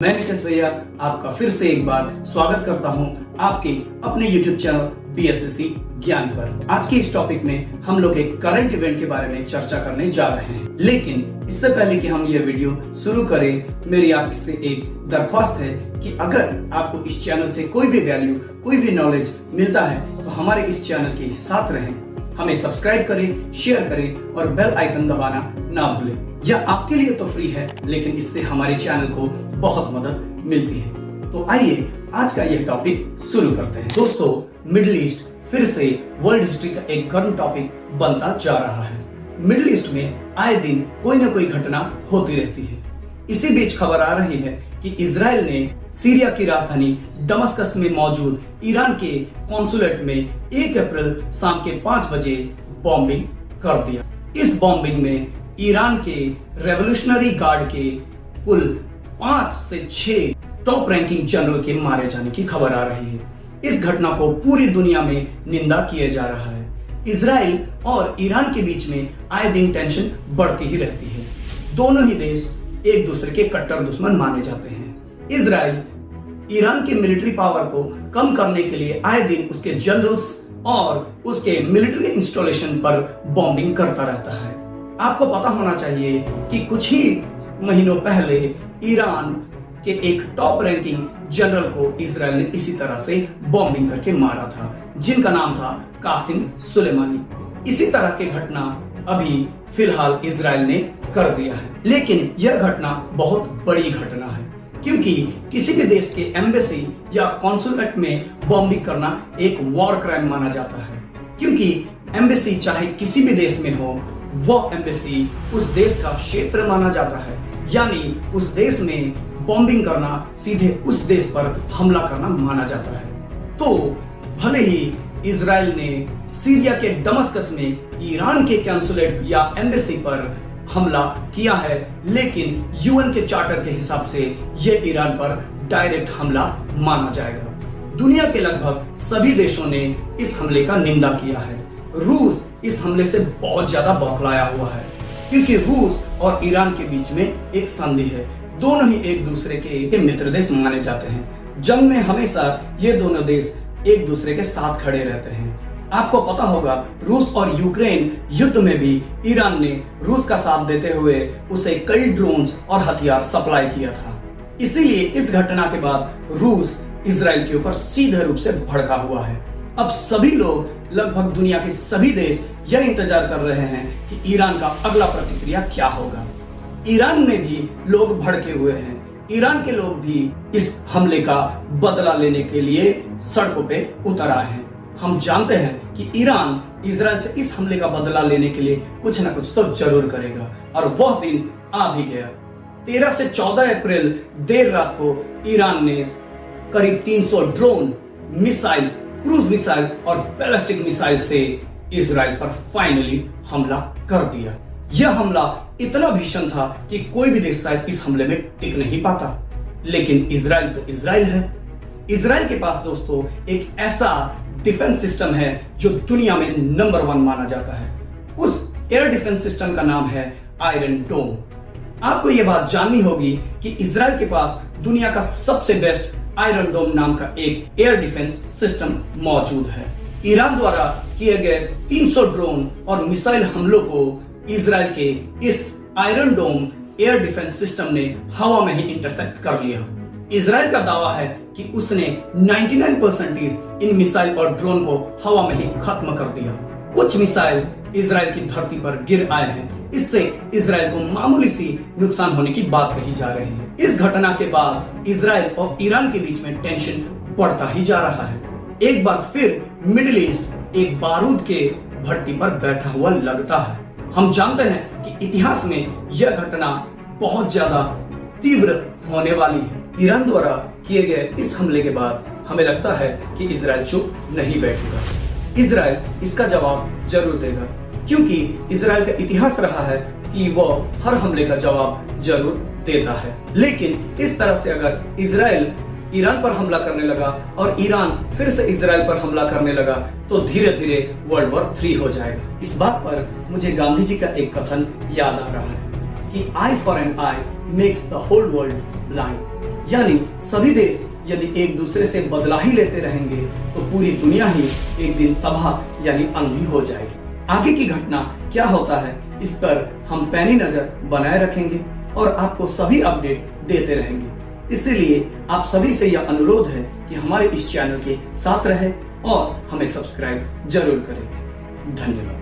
मैं निकेश भैया आपका फिर से एक बार स्वागत करता हूं आपके अपने YouTube चैनल BSSC ज्ञान पर। आज के इस टॉपिक में हम लोग एक करंट इवेंट के बारे में चर्चा करने जा रहे हैं, लेकिन इससे पहले कि हम ये वीडियो शुरू करें, मेरी आपसे एक दरख्वास्त है कि अगर आपको इस चैनल से कोई भी वैल्यू, कोई भी नॉलेज मिलता है तो हमारे इस चैनल के साथ रहें, हमें सब्सक्राइब करें, शेयर करें और बेल आइकन दबाना ना भूलें। यह आपके लिए तो फ्री है, लेकिन इससे हमारे चैनल को बहुत मदद मिलती है। तो आइए आज का यह टॉपिक शुरू करते हैं। दोस्तों, मिडिल ईस्ट फिर से वर्ल्ड हिस्ट्री का एक गर्म टॉपिक बनता जा रहा है। मिडिल ईस्ट में आए दिन कोई न कोई घटना होती रहती है। इसी बीच खबर आ रही है कि इजराइल ने सीरिया की राजधानी दमस्कस में मौजूद ईरान के कॉन्सुलेट में 1 अप्रैल शाम के 5 बजे बॉम्बिंग कर दिया। इस बॉम्बिंग में ईरान के रेवोल्यूशनरी गार्ड के कुल 5 से 6 टॉप रैंकिंग जनरल के मारे जाने की खबर आ रही है। इस घटना को पूरी दुनिया में निंदा किया जा रहा है। इजराइल और ईरान के बीच में आए दिन टेंशन बढ़ती ही रहती है। दोनों ही देश एक दूसरे के कट्टर दुश्मन माने जाते हैं। इजराइल ईरान के मिलिट्री पावर को कम करने के लिए आए दिन उसके जनरल्स और उसके मिलिट्री इंस्टॉलेशन पर बॉम्बिंग करता रहता है। आपको पता होना चाहिए कि कुछ ही महीनों पहले ईरान के एक टॉप रैंकिंग जनरल को इजराइल ने इसी तरह से बॉम्बिंग करके मारा था, जिनका नाम था कासिम सुलेमानी। इसी तरह की घटना अभी फिलहाल इजराइल ने कर दिया है, लेकिन यह घटना बहुत बड़ी घटना है, क्योंकि किसी भी देश के एम्बेसी या कॉन्सुलेट में बॉम्बिंग करना एक वॉर क्राइम माना जाता है। क्योंकि एम्बेसी चाहे किसी भी देश में हो, वो एम्बेसी उस देश का क्षेत्र माना जाता है, यानी उस देश में बॉम्बिंग करना सीधे उस देश पर हमला करना माना जाता है। तो भले ही इजराइल ने सीरिया के दमस्कस में ईरान के कॉन्सुलेट या एम्बेसी पर हमला किया है, लेकिन यूएन के चार्टर के हिसाब से यह ईरान पर डायरेक्ट हमला माना जाएगा। दुनिया के लगभग सभी देशों ने इस हमले का निंदा किया है। रूस इस हमले से बहुत ज्यादा बौखलाया हुआ है, क्योंकि रूस और ईरान के बीच में एक संधि है। दोनों ही एक दूसरे के मित्र देश माने जाते हैं। जंग में हमेशा ये दोनों देश एक दूसरे के साथ खड़े रहते हैं। आपको पता होगा, रूस और यूक्रेन युद्ध में भी ईरान ने रूस का साथ देते हुए उसे कई ड्रोन्स और हथियार सप्लाई किया था। इसीलिए इस घटना के बाद रूस इजराइल के ऊपर सीधे रूप से भड़का हुआ है। अब सभी लोग, लगभग दुनिया के सभी देश यह इंतजार कर रहे हैं कि ईरान का अगला प्रतिक्रिया क्या होगा। ईरान में भी लोग भड़के हुए हैं। ईरान के लोग भी इस हमले का बदला लेने के लिए सड़कों पे उतर आए हैं। हम जानते हैं कि ईरान इजराइल से इस हमले का बदला लेने के लिए कुछ ना कुछ तो जरूर करेगा, और वह दिन आ भी गया। 13 से 14 अप्रैल देर रात को ईरान ने करीब 300 ड्रोन, मिसाइल, क्रूज मिसाइल और बैलिस्टिक मिसाइल से इजराइल पर फाइनली हमला कर दिया। यह हमला इतना भीषण था कि कोई भी देश शायद इस हमले में टिक नहीं पाता, लेकिन इजराइल तो इजराइल है। इजराइल के पास दोस्तों एक ऐसा डिफेंस सिस्टम है जो दुनिया में नंबर 1 माना जाता है। उस एयर डिफेंस सिस्टम का नाम है आयरन डोम। आपको यह बात जाननी होगी कि इजराइल के पास दुनिया का सबसे बेस्ट आयरन डोम नाम का एक एयर डिफेंस सिस्टम मौजूद है। ईरान द्वारा किए गए 300 ड्रोन और मिसाइल हमलों को इजराइल के इस आयरन डोम एयर डिफेंस सिस्टम ने हवा में ही इंटरसेप्ट कर लिया। इजराइल का दावा है कि उसने 99% इन मिसाइल और ड्रोन को हवा में ही खत्म कर दिया। कुछ मिसाइल इजराइल की धरती पर गिर आए हैं। इससे इजराइल को मामूली सी नुकसान होने की बात कही जा रही है। इस घटना के बाद इजराइल और ईरान के बीच में टेंशन बढ़ता ही जा रहा है। एक बार फिर मिडिल ईस्ट एक बारूद के भट्टी पर बैठा हुआ लगता है। हम जानते हैं कि इतिहास में यह घटना बहुत ज्यादा तीव्र होने वाली है। ईरान द्वारा किए गए इस हमले के बाद हमें लगता है कि इजराइल चुप नहीं बैठेगा। इजराइल इसका जवाब जरूर देगा, क्योंकि इजराइल का इतिहास रहा है कि वह हर हमले का जवाब जरूर देता है। लेकिन इस तरह से अगर इजराइल ईरान पर हमला करने लगा और ईरान फिर से इजराइल पर हमला करने लगा, तो धीरे धीरे वर्ल्ड वॉर 3 हो जाएगा। इस बात पर मुझे गांधी जी का एक कथन याद आ रहा है कि eye for an eye makes the whole world blind. यानी सभी देश यदि एक दूसरे से बदला ही लेते रहेंगे तो पूरी दुनिया ही एक दिन तबाह यानी अंधी हो जाएगी। आगे की घटना क्या होता है इस पर हम पैनी नजर बनाए रखेंगे और आपको सभी अपडेट देते रहेंगे। इसीलिए आप सभी से यह अनुरोध है कि हमारे इस चैनल के साथ रहें और हमें सब्सक्राइब जरूर करें। धन्यवाद।